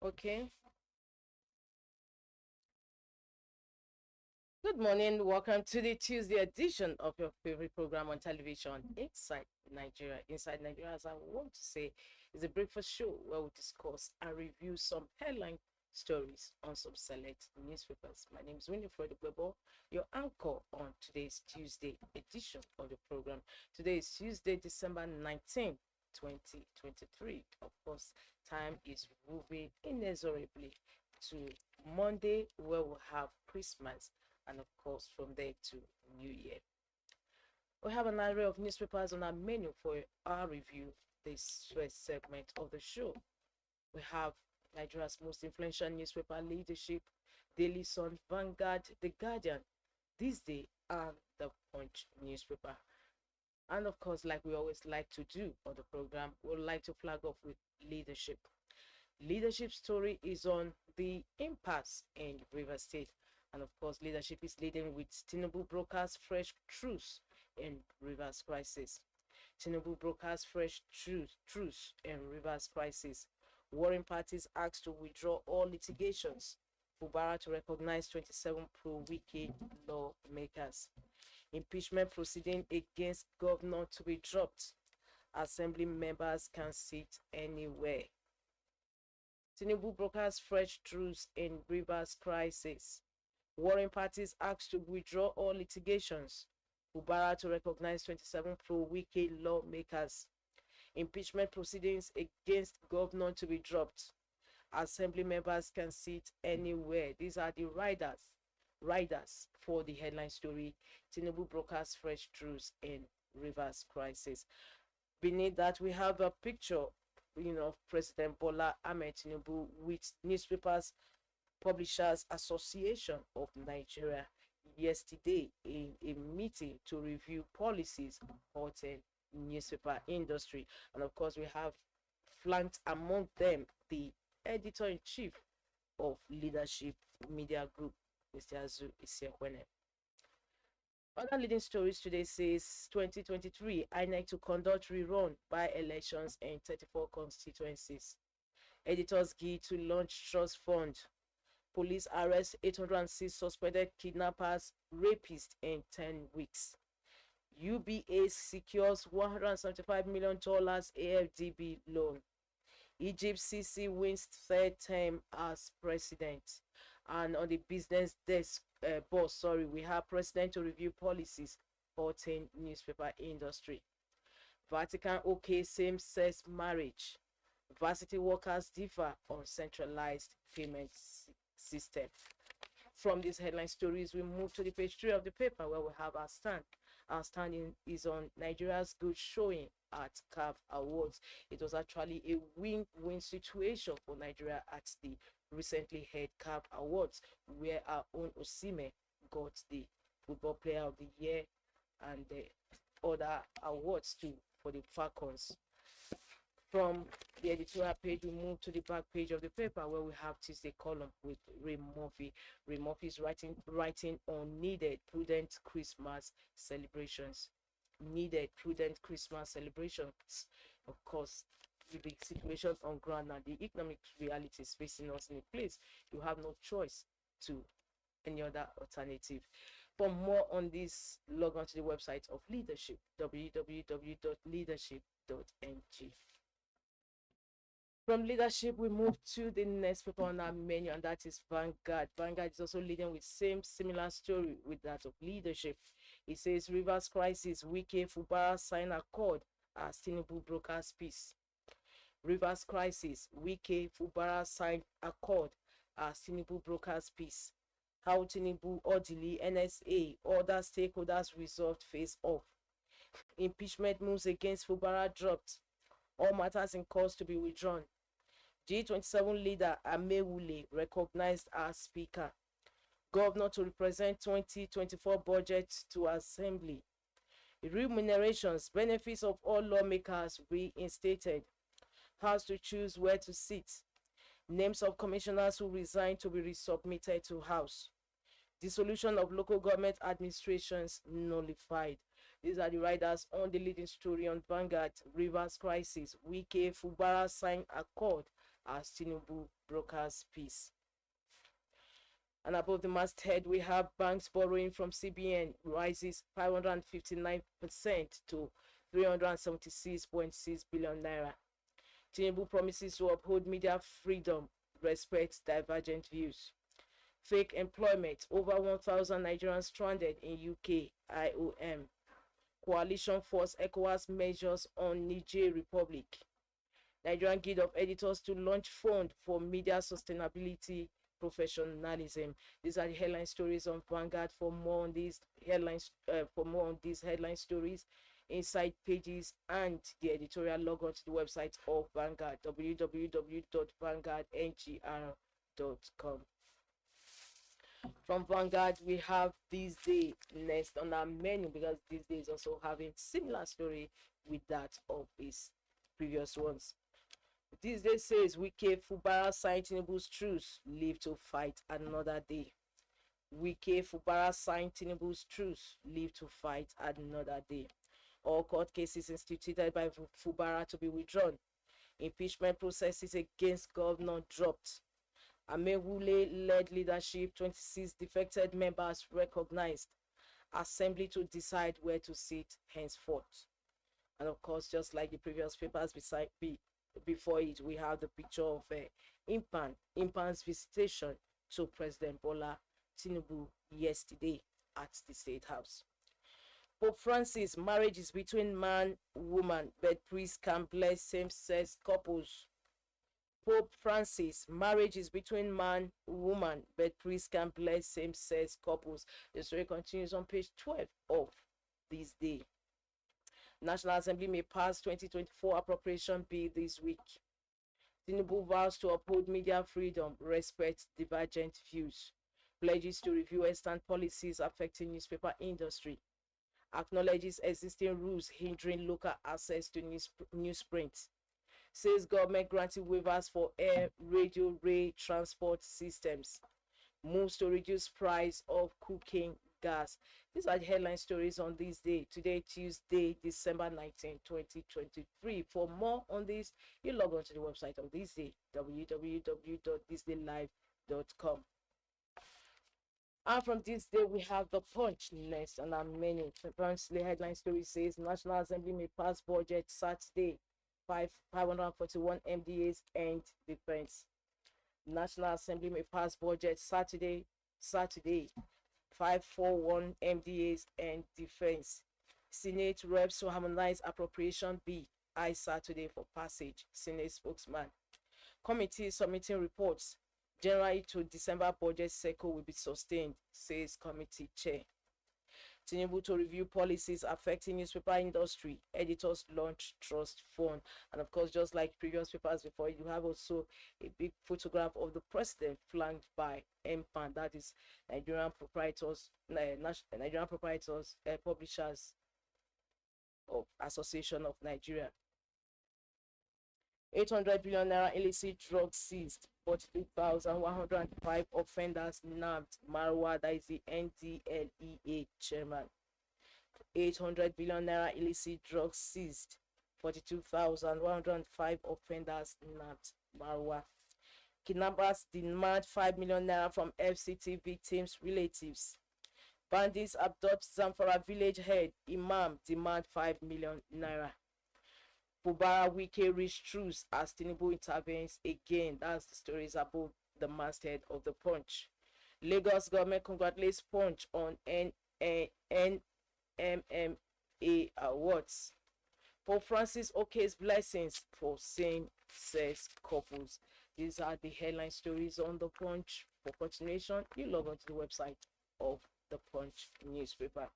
Okay. Good morning. Welcome to the Tuesday edition of your favorite program on television, Inside Nigeria. Inside Nigeria, as I want to say, is a breakfast show where we discuss and review some headline stories on some select newspapers. My name is Winifred Bebo, your anchor on today's Tuesday edition of the program. Today is Tuesday, December 19th, 2023. Of course, time is moving inexorably to Monday, where we'll have Christmas, and of course from there to New Year. We have an array of newspapers on our menu for our review this first segment of the show. We have Nigeria's most influential newspaper, Leadership, Daily Sun, Vanguard, The Guardian, THISDAY, and The Punch newspaper. And of course, like we always like to do on the program, we'd like to flag off with Leadership. Leadership story is on the impasse in River State. And of course, leadership is leading with Tinubu brokers fresh truce in Rivers crisis. Tinubu brokers fresh truce in Rivers crisis. Warring parties asked to withdraw all litigations. Fubara to recognize 27 pro-Wike lawmakers. Impeachment proceeding against governor to be dropped. Assembly members can sit anywhere. Tinubu brokers fresh truce in Rivers crisis. Warring parties asked to withdraw all litigations. Fubara to recognize 27 pro-Wike lawmakers. Impeachment proceedings against governor to be dropped. Assembly members can sit anywhere. These are the riders for the headline story. Tinubu brokers fresh truce in Rivers crisis. Beneath that, we have a picture, of President Bola Ahmed Tinubu with Newspapers Publishers Association of Nigeria yesterday in a meeting to review policies hurting newspaper industry. And of course, we have flanked among them the editor-in-chief of Leadership Media Group, Mr. Azu Isiekwene. Other leading stories today says 2023 INEC to conduct rerun by elections in 34 constituencies. Editors Guild to launch trust fund. Police arrest 806 suspected kidnappers, rapists in 10 weeks. UBA secures $175 million AFDB loan. Egypt CC wins third term as president. And on the business desk, we have president to review policies hurting newspaper industry. Vatican okay same-sex marriage. Varsity workers differ on centralized payment system. From these headline stories, we move to the page 3 of the paper where we have our stand. Our stand is on Nigeria's good showing at CAF Awards. It was actually a win-win situation for Nigeria at the recently held CAF Awards, where our own Osime got the Football Player of the Year and the other awards too for the Falcons. From the editorial page, we move to the back page of the paper where we have Tuesday column with Ray Murphy. Ray Murphy is writing on needed prudent Christmas celebrations. Needed prudent Christmas celebrations. Of course, with the situation on ground and the economic realities facing us in a place, you have no choice to any other alternative. For more on this, log on to the website of Leadership, www.leadership.ng. From Leadership, we move to the next paper on our menu, and that is Vanguard. Vanguard is also leading with similar story with that of Leadership. It says Rivers crisis, Wike Fubara sign accord as Tinubu brokers peace. Rivers crisis, Wike Fubara sign accord as Tinubu brokers peace. How Tinubu orderly NSA other stakeholders resolved face off. Impeachment moves against Fubara dropped. All matters in court to be withdrawn. G27 leader Amewule recognized as speaker. Governor to represent 2024 budget to assembly. Remunerations, benefits of all lawmakers reinstated. House to choose where to sit. Names of commissioners who resigned to be resubmitted to House. Dissolution of local government administrations nullified. These are the riders on the leading story on Vanguard. Rivers crisis. Wike Fubara sign accord as Tinubu brokers peace. And above the masthead, we have banks borrowing from CBN rises 559% to 376.6 billion naira. Tinubu promises to uphold media freedom, respect divergent views. Fake employment, over 1,000 Nigerians stranded in UK, IOM. Coalition force ECOWAS measures on Niger Republic. Nigerian Guild of Editors to launch fund for media sustainability professionalism. These are the headline stories on Vanguard. For more on these headlines, headline stories, inside pages, and the editorial, log on to the website of Vanguard, www.vanguardngr.com. From Vanguard, we have THISDAY next on our menu, because THISDAY is also having similar story with that of its previous ones. THISDAY says Wike Fubara signed Tinubu's truce, live to fight another day. Wike Fubara signed Tinubu's truce, live to fight another day. All court cases instituted by Fubara to be withdrawn. Impeachment processes against governor dropped. Amewule-led leadership, 26 defected members recognized. Assembly to decide where to sit henceforth. And of course, just like the previous papers before it, we have the picture of Impan's visitation to President Bola Tinubu yesterday at the State House. Pope Francis, marriage is between man, woman, but priests can bless same-sex couples. Pope Francis, marriage is between man, woman, but priests can bless same-sex couples. The story continues on page 12 of THISDAY. National Assembly may pass 2024 appropriation bill this week. Tinubu vows to uphold media freedom, respect divergent views. Pledges to review Western policies affecting newspaper industry. Acknowledges existing rules hindering local access to newsprint. Says government granting waivers for air, radio, rail transport systems. Moves to reduce price of cooking gas. These are the headline stories on this day. Today, Tuesday, December 19, 2023. For more on this, you log on to the website of THISDAY, www.thisdaylive.com. And from THISDAY, we have the Punch next on our menu. The Punch, the headline story says National Assembly may pass budget Saturday. 541 MDAs and defense. National Assembly may pass budget Saturday. 541 MDAs and defense. Senate reps to harmonize appropriation bill. Saturday for passage. Senate spokesman. Committee submitting reports. January to December budget cycle will be sustained, says committee chair. Tinubu to review policies affecting newspaper industry. Editors launch trust fund. And of course, just like previous papers before, you have also a big photograph of the president flanked by MPAN, that is Nigerian Proprietors Publishers of Association of Nigeria. 800 billion naira illicit drugs seized. 42,105 offenders nabbed. Marwa, that is the NDLEA chairman. 800 billion naira illicit drugs seized. 42,105 offenders nabbed. Marwa. Kidnappers demand 5 million naira from FCT victims' relatives. Bandits abduct Zamfara village head. Imam demand 5 million naira. Fubara Wike reach truce as Tinubu intervenes again. That's the stories about the masthead of the Punch. Lagos government congratulates Punch on NMMA awards. Pope Francis okays blessings for same-sex couples. These are the headline stories on the Punch. For continuation, you log on to the website of the Punch newspaper.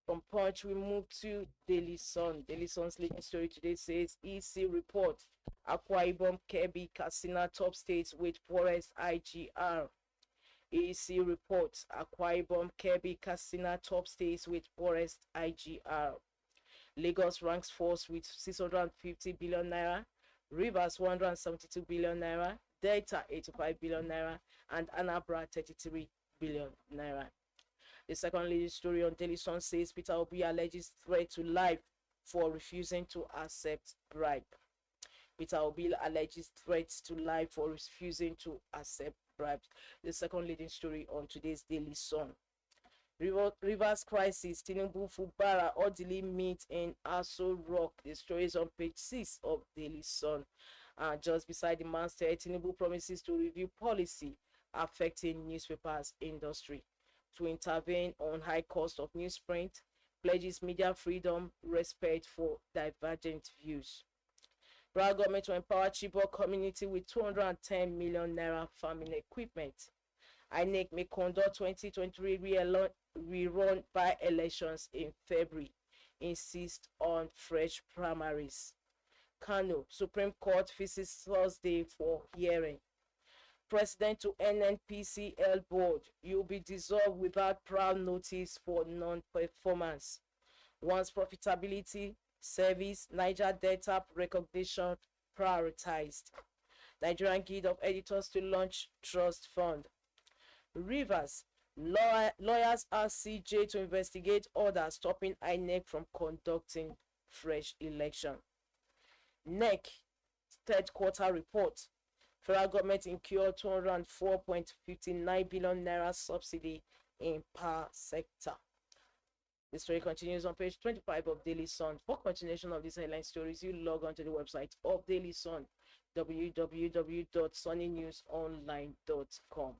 From Punch, we move to Daily Sun. Daily Sun's leading story today says EC report Akwa Ibom, Kebbi, Katsina top states with poorest IGR. EC reports Akwa Ibom, Kebbi, Katsina top states with poorest IGR. Lagos ranks fourth with 650 billion naira. Rivers 172 billion naira. Delta 85 billion naira, and Anambra 33 billion naira. The second leading story on Daily Sun says Peter Obi alleges threat to life for refusing to accept bribe. Peter Obi alleges threats to life for refusing to accept bribes. The second leading story on today's Daily Sun. Rivers crisis, Tinubu Fubara orderly meet in Aso Rock. The story is on page 6 of Daily Sun. Just beside the masthead, Tinubu promises to review policy affecting newspapers industry, to intervene on high cost of newsprint, pledges media freedom, respect for divergent views. Brad government to empower Chibok community with 210 million naira farming equipment. INEC may conduct 2023 rerun by elections in February. Insist on fresh primaries. Kano, Supreme Court visits Thursday for hearing. President to NNPCL board, you'll be dissolved without prior notice for non-performance. Once profitability, service, Niger data recognition prioritized. Nigerian Guild of Editors to launch trust fund. Rivers, lawyers ask CJ to investigate orders stopping INEC from conducting fresh election. NEC, third quarter report. Federal government incurred 204.59 billion naira subsidy in power sector. The story continues on page 25 of Daily Sun. For continuation of these headline stories, you log on to the website of Daily Sun, www.sunnynewsonline.com.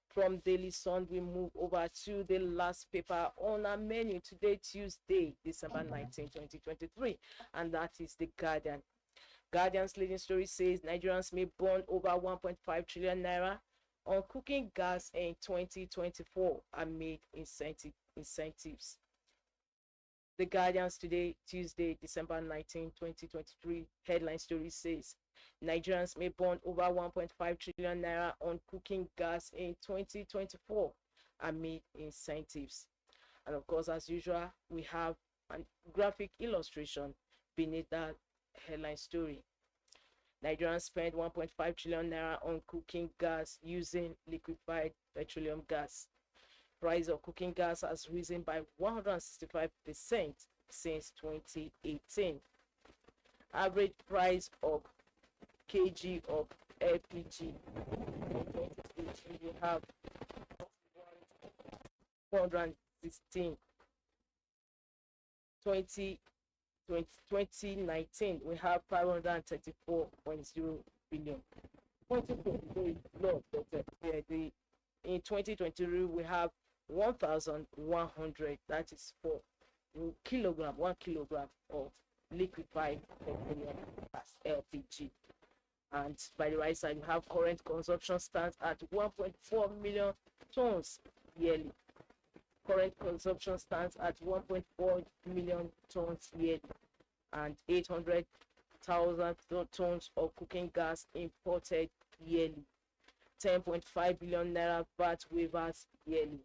From Daily Sun, we move over to the last paper on our menu today, Tuesday, December 19, 2023, and that is The Guardian. Guardian's leading story says Nigerians may burn over 1.5 trillion naira on cooking gas in 2024 amid incentives. The Guardian's today, Tuesday, December 19, 2023, headline story says Nigerians may burn over 1.5 trillion naira on cooking gas in 2024 amid incentives. And of course, as usual, we have a graphic illustration beneath that headline story. Nigerians spent 1.5 trillion naira on cooking gas using liquefied petroleum gas. Price of cooking gas has risen by 165% since 2018. Average price of kg of LPG we have 416. 2019 we have 534.0 billion. 2023 in 2023 we have 1,100, that is for 1 kilogram of liquefied petroleum gas LPG. And by the right side, we have current consumption stands at 1.4 million tons yearly. Current consumption stands at 1.4 million tons yearly, and 800,000 tons of cooking gas imported yearly. 10.5 billion naira VAT waivers yearly.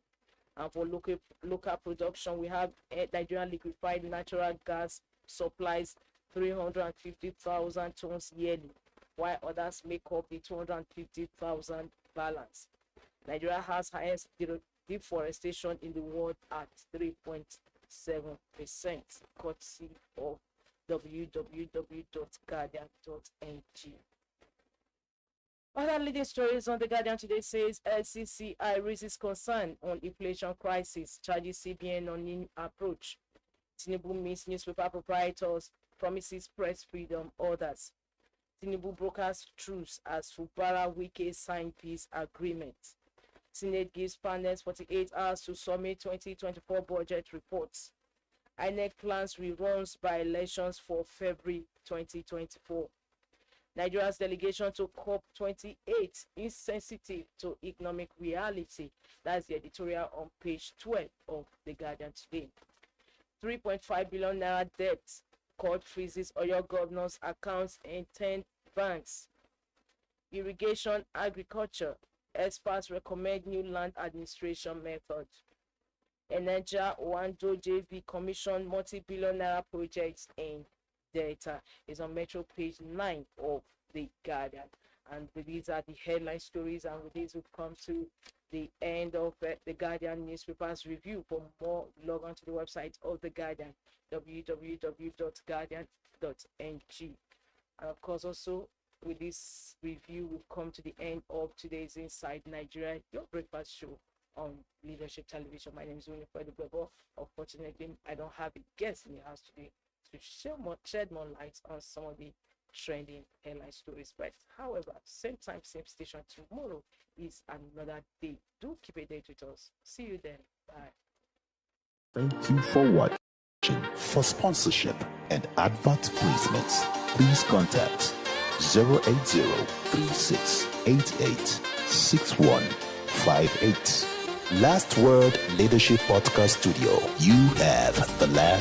And for local production, we have Nigerian liquefied natural gas supplies 350,000 tons yearly, while others make up the 250,000 balance. Nigeria has highest deforestation in the world at 3.7%, courtesy of www.guardian.ng. Other leading stories on The Guardian today says LCCI raises concern on inflation crisis, charges CBN on new approach. Tinubu meets newspaper proprietors, promises press freedom orders. Tinubu brokers truce as Fubara Wike sign peace agreement. Senate gives panels 48 hours to submit 2024 budget reports. INEC plans reruns by elections for February 2024. Nigeria's delegation to COP28 insensitive to economic reality. That's the editorial on page 12 of The Guardian today. 3.5 billion naira debt. Court freezes Oyo governor's accounts in 10 banks. Irrigation, agriculture. Experts recommend new land administration method. Energia Wando JV commission multi-billion naira projects in Delta is on Metro page 9 of The Guardian. And these are the headline stories, and with these we've come to the end of The Guardian newspapers review. For more, log on to the website of The Guardian, www.guardian.ng. And of course, also with this review, we've come to the end of today's Inside Nigeria, your breakfast show on Leadership Television. My name is Winifred Bebo. Unfortunately, I don't have a guest in the house today to shed more light on some of the trending headline stories. But however, same time, same station, tomorrow is another day. Do keep a date with us. See you then. Bye. Thank you for watching. For sponsorship and advert placements, please contact 080-3688-6158. Last Word Leadership Podcast Studio. You have the last